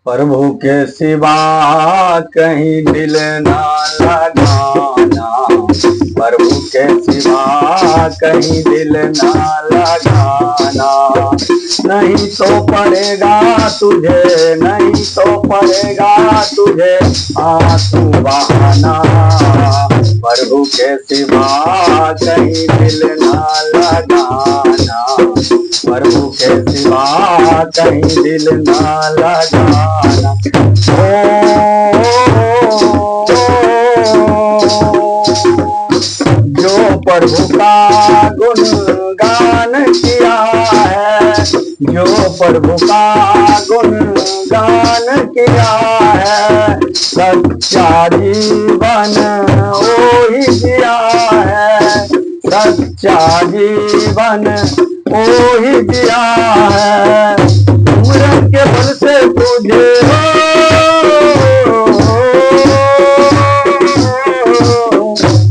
प्रभु के सिवा कहीं दिल ना लगाना, प्रभु के सिवा कहीं दिल ना लगाना। नहीं तो पड़ेगा तुझे, नहीं तो पड़ेगा तुझे आंसू बहाना, प्रभु के सिवा कहीं दिल ना लगाना, प्रभु के सिवा कहीं दिल ना लगाना। जो प्रभु का गुणगान किया है, जो प्रभु का गुणगान किया है, सच्चा जीवन वही जिया है, सच्चा जीवन वही जिया है। उम्र के बल से तुझे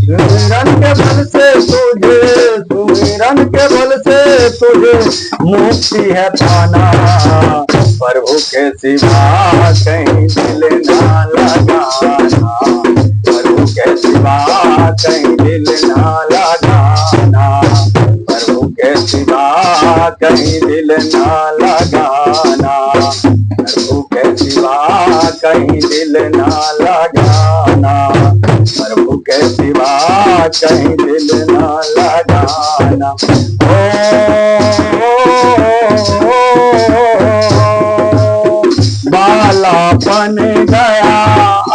सुमिरन के बल से तुझे, सुमिरन के बल से तुझे मुक्ति है पाना, प्रभु के सिवा कहीं दिल ना लगाना, प्रभु के सिवा कहीं दिल ना लगाना, प्रभु के सिवा कहीं दिल ना लगाना, प्रभु के सिवा कहीं दिल ना लगाना, प्रभु के सिवा कहीं दिल ना लगाना। बालापन गया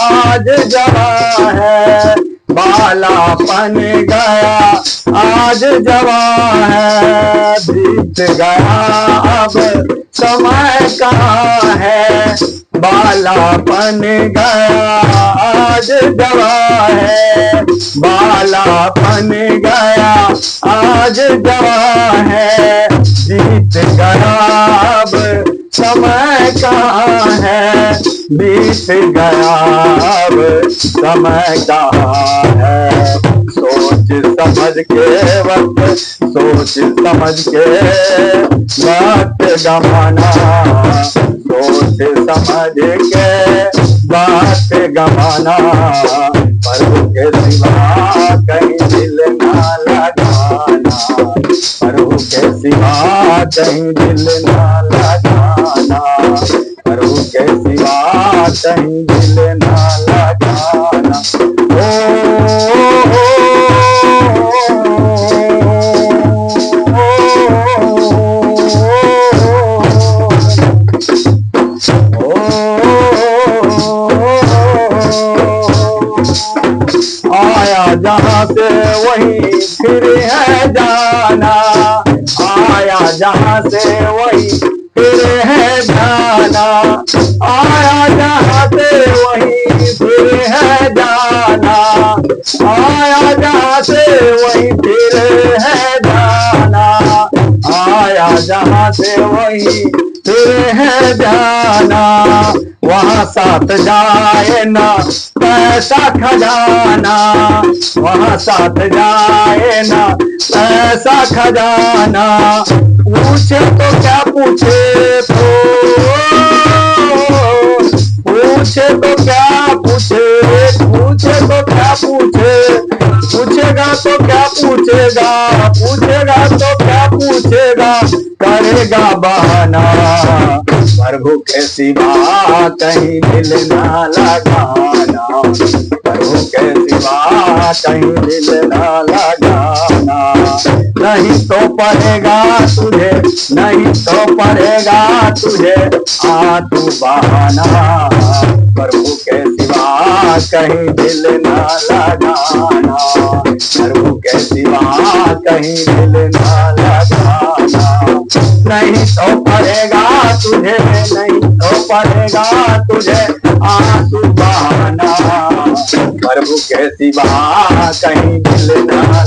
आज जवा है, बालापन गया आज जवा है, बीत गया अब समय कहाँ है, बालापन गया आज जवा है, बालापन गया आज जवा है, बीत गया अब समय कहाँ है, बीत गया अब समय कहाँ है। सोच समझ के वक्त, सोच समझ के वक्त गमाना, सोच समझ के बात गमाना, प्रभु के सिवा कहीं दिल ना लगाना, प्रभु के सिवा कहीं दिल ना लगाना, प्रभु के सिवा कहीं दिल ना लगाना। आया जहाँ से वही फिर है जाना, आया जहाँ से वही फिर है जाना, आया जहाँ से वही फिर है जाना, आया जहाँ से वही फिर है जाना, आया जहाँ से वही फिर है जाना। वहाँ साथ जाए ना पैसा खजाना, वहाँ साथ जाए ना पैसा खजाना, पूछे तो क्या पूछे तो, पूछे तो क्या पूछे, पूछे तो क्या पूछे, पूछेगा तो क्या पूछेगा, पूछेगा तो क्या पूछेगा, करेगा बहाना, प्रभु के सिवा कहीं दिल ना लगाना, प्रभु के सिवा कहीं दिल ना लगाना। नहीं तो पड़ेगा तुझे, नहीं तो पड़ेगा तुझे आंसू बहाना, प्रभु के सिवा कहीं दिल ना लगाना, प्रभु के सिवा कहीं दिल ना लगाना। नहीं तो पड़ेगा तुझे, नहीं तो पड़ेगा तुझे आंसू बहाना, प्रभु के सिवा कहीं दिल ना